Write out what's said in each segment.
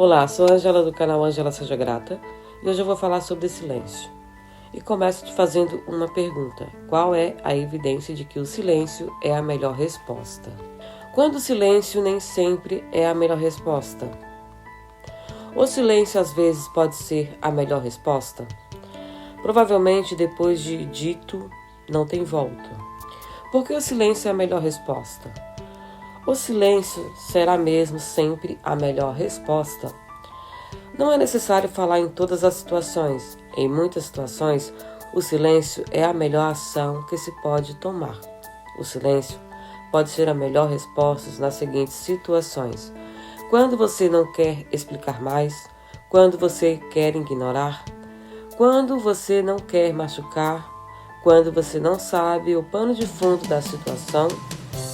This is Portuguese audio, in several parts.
Olá, sou a Ângela do canal Ângela Seja Grata e hoje eu vou falar sobre silêncio. E começo te fazendo uma pergunta: qual é a evidência de que o silêncio é a melhor resposta? Quando o silêncio nem sempre é a melhor resposta. O silêncio às vezes pode ser a melhor resposta? Provavelmente depois de dito, não tem volta. Porque o silêncio é a melhor resposta? O silêncio será mesmo sempre a melhor resposta? Não é necessário falar em todas as situações. Em muitas situações, o silêncio é a melhor ação que se pode tomar. O silêncio pode ser a melhor resposta nas seguintes situações: quando você não quer explicar mais, quando você quer ignorar, quando você não quer machucar, quando você não sabe o pano de fundo da situação,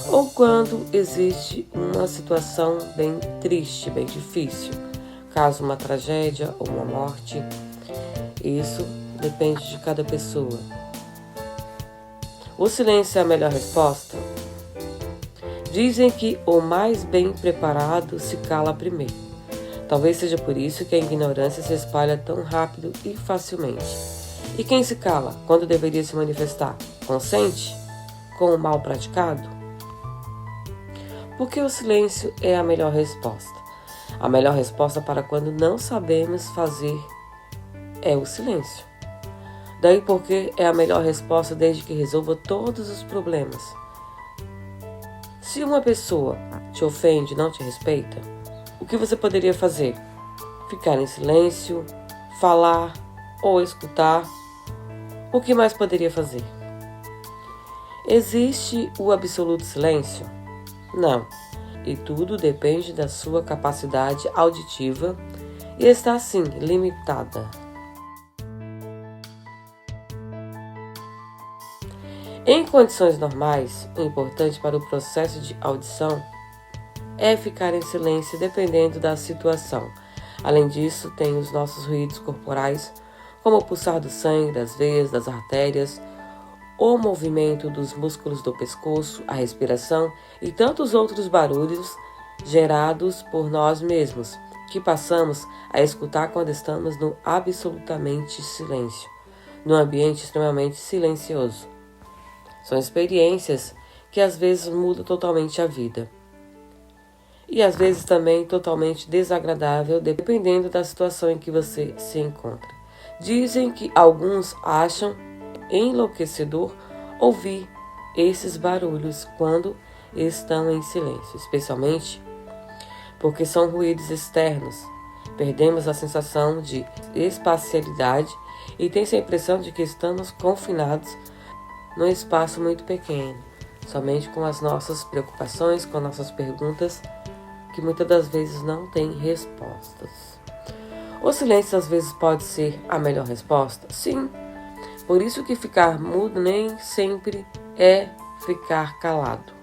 ou quando existe uma situação bem triste, bem difícil, caso uma tragédia ou uma morte. Isso depende de cada pessoa. O silêncio é a melhor resposta? Dizem que o mais bem preparado se cala primeiro. Talvez seja por isso que a ignorância se espalha tão rápido e facilmente. E quem se cala quando deveria se manifestar? Consente com o mal praticado? Porque o silêncio é a melhor resposta. A melhor resposta para quando não sabemos fazer é o silêncio. Daí porque é a melhor resposta desde que resolva todos os problemas. Se uma pessoa te ofende, não te respeita, o que você poderia fazer? Ficar em silêncio, falar ou escutar? O que mais poderia fazer? Existe o absoluto silêncio? Não. E tudo depende da sua capacidade auditiva e está, assim, limitada. Em condições normais, o importante para o processo de audição é ficar em silêncio dependendo da situação. Além disso, tem os nossos ruídos corporais, como o pulsar do sangue, das veias, das artérias, o movimento dos músculos do pescoço, a respiração e tantos outros barulhos gerados por nós mesmos, que passamos a escutar quando estamos no absolutamente silêncio, num ambiente extremamente silencioso. São experiências que às vezes mudam totalmente a vida. E às vezes também totalmente desagradável, dependendo da situação em que você se encontra. Dizem que alguns acham enlouquecedor ouvir esses barulhos quando estão em silêncio, especialmente porque são ruídos externos. Perdemos a sensação de espacialidade e tem-se a impressão de que estamos confinados num espaço muito pequeno, somente com as nossas preocupações, com nossas perguntas, que muitas das vezes não têm respostas. O silêncio às vezes pode ser a melhor resposta? Sim. Por isso que ficar mudo nem sempre é ficar calado.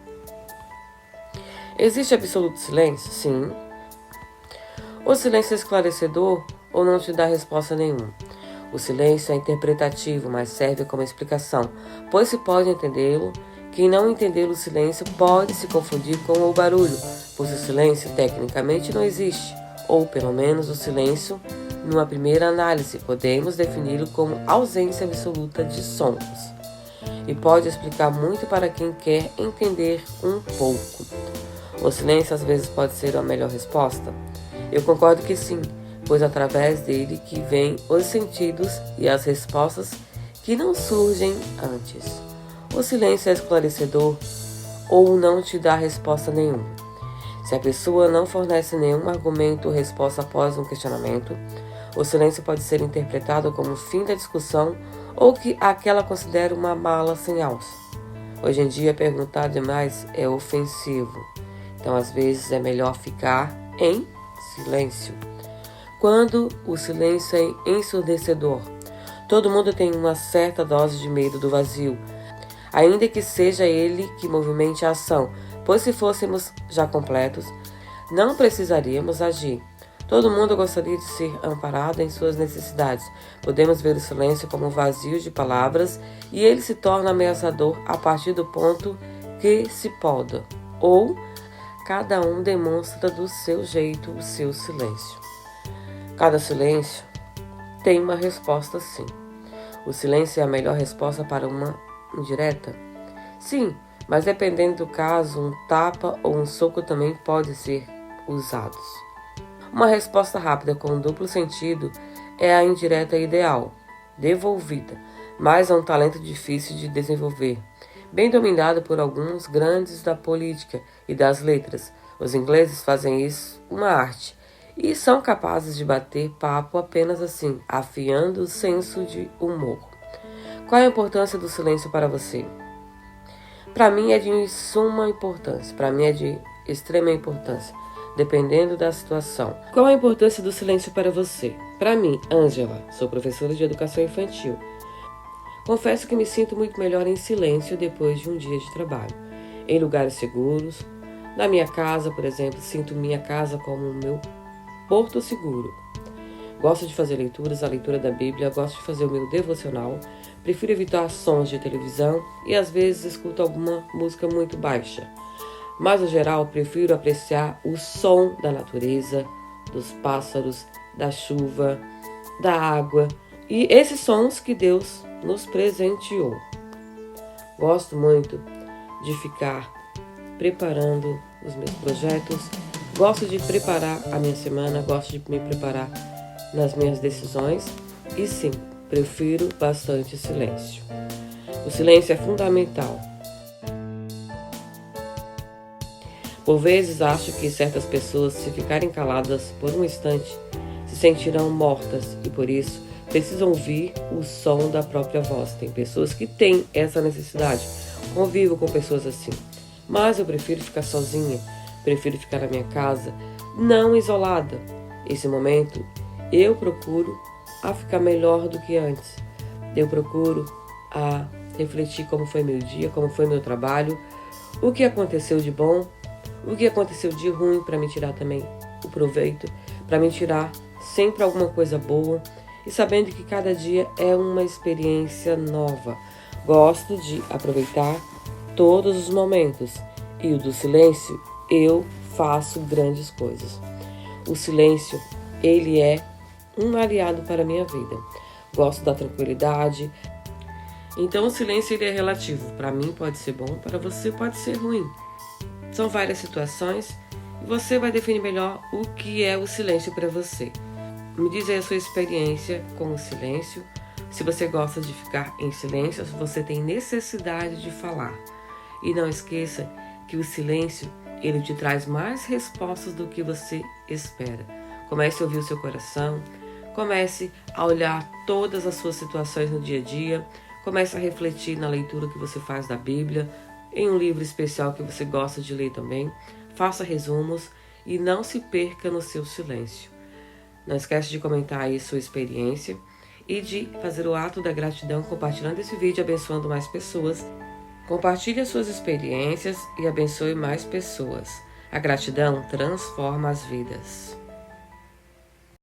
Existe absoluto silêncio? Sim. O silêncio é esclarecedor ou não te dá resposta nenhuma? O silêncio é interpretativo, mas serve como explicação, pois se pode entendê-lo. Quem não entender o silêncio pode se confundir com o barulho, pois o silêncio tecnicamente não existe, ou pelo menos o silêncio, numa primeira análise, podemos defini-lo como ausência absoluta de sons. E pode explicar muito para quem quer entender um pouco. O silêncio às vezes pode ser a melhor resposta? Eu concordo que sim, pois através dele que vêm os sentidos e as respostas que não surgem antes. O silêncio é esclarecedor ou não te dá resposta nenhuma. Se a pessoa não fornece nenhum argumento ou resposta após um questionamento, o silêncio pode ser interpretado como o fim da discussão ou que aquela considera uma mala sem alça. Hoje em dia, perguntar demais é ofensivo. Então, às vezes, é melhor ficar em silêncio. Quando o silêncio é ensurdecedor, todo mundo tem uma certa dose de medo do vazio, ainda que seja ele que movimente a ação, pois se fôssemos já completos, não precisaríamos agir. Todo mundo gostaria de ser amparado em suas necessidades. Podemos ver o silêncio como um vazio de palavras e ele se torna ameaçador a partir do ponto que se poda, ou cada um demonstra do seu jeito o seu silêncio. Cada silêncio tem uma resposta, sim. O silêncio é a melhor resposta para uma indireta? Sim, mas dependendo do caso, um tapa ou um soco também pode ser usados. Uma resposta rápida com duplo sentido é a indireta ideal, devolvida, mas é um talento difícil de desenvolver, bem dominado por alguns grandes da política e das letras. Os ingleses fazem isso uma arte e são capazes de bater papo apenas assim, afiando o senso de humor. Qual é a importância do silêncio para você? Para mim é de suma importância, para mim é de extrema importância, dependendo da situação. Qual a importância do silêncio para você? Para mim, Ângela, sou professora de educação infantil. Confesso que me sinto muito melhor em silêncio depois de um dia de trabalho, em lugares seguros. Na minha casa, por exemplo, sinto minha casa como o meu porto seguro. Gosto de fazer leituras, a leitura da Bíblia, gosto de fazer o meu devocional, prefiro evitar sons de televisão e às vezes escuto alguma música muito baixa. Mas, no geral, prefiro apreciar o som da natureza, dos pássaros, da chuva, da água e esses sons que Deus nos presenteou. Gosto muito de ficar preparando os meus projetos, gosto de preparar a minha semana, gosto de me preparar nas minhas decisões e sim, prefiro bastante silêncio. O silêncio é fundamental. Por vezes acho que certas pessoas, se ficarem caladas por um instante, se sentirão mortas e por isso precisam ouvir o som da própria voz. Tem pessoas que têm essa necessidade. Convivo com pessoas assim. Mas eu prefiro ficar sozinha, prefiro ficar na minha casa, não isolada. Esse momento eu procuro a ficar melhor do que antes. Eu procuro a refletir como foi meu dia, como foi meu trabalho, o que aconteceu de bom, o que aconteceu de ruim, para me tirar também o proveito, para me tirar sempre alguma coisa boa e sabendo que cada dia é uma experiência nova. Gosto de aproveitar todos os momentos e o do silêncio eu faço grandes coisas. O silêncio, ele é um aliado para a minha vida. Gosto da tranquilidade. Então o silêncio ele é relativo. Para mim pode ser bom, para você pode ser ruim. São várias situações e você vai definir melhor o que é o silêncio para você. Me diz aí a sua experiência com o silêncio. Se você gosta de ficar em silêncio, se você tem necessidade de falar. E não esqueça que o silêncio ele te traz mais respostas do que você espera. Comece a ouvir o seu coração. Comece a olhar todas as suas situações no dia a dia. Comece a refletir na leitura que você faz da Bíblia, em um livro especial que você gosta de ler também. Faça resumos e não se perca no seu silêncio. Não esquece de comentar aí sua experiência e de fazer o ato da gratidão compartilhando esse vídeo, abençoando mais pessoas. Compartilhe as suas experiências e abençoe mais pessoas. A gratidão transforma as vidas.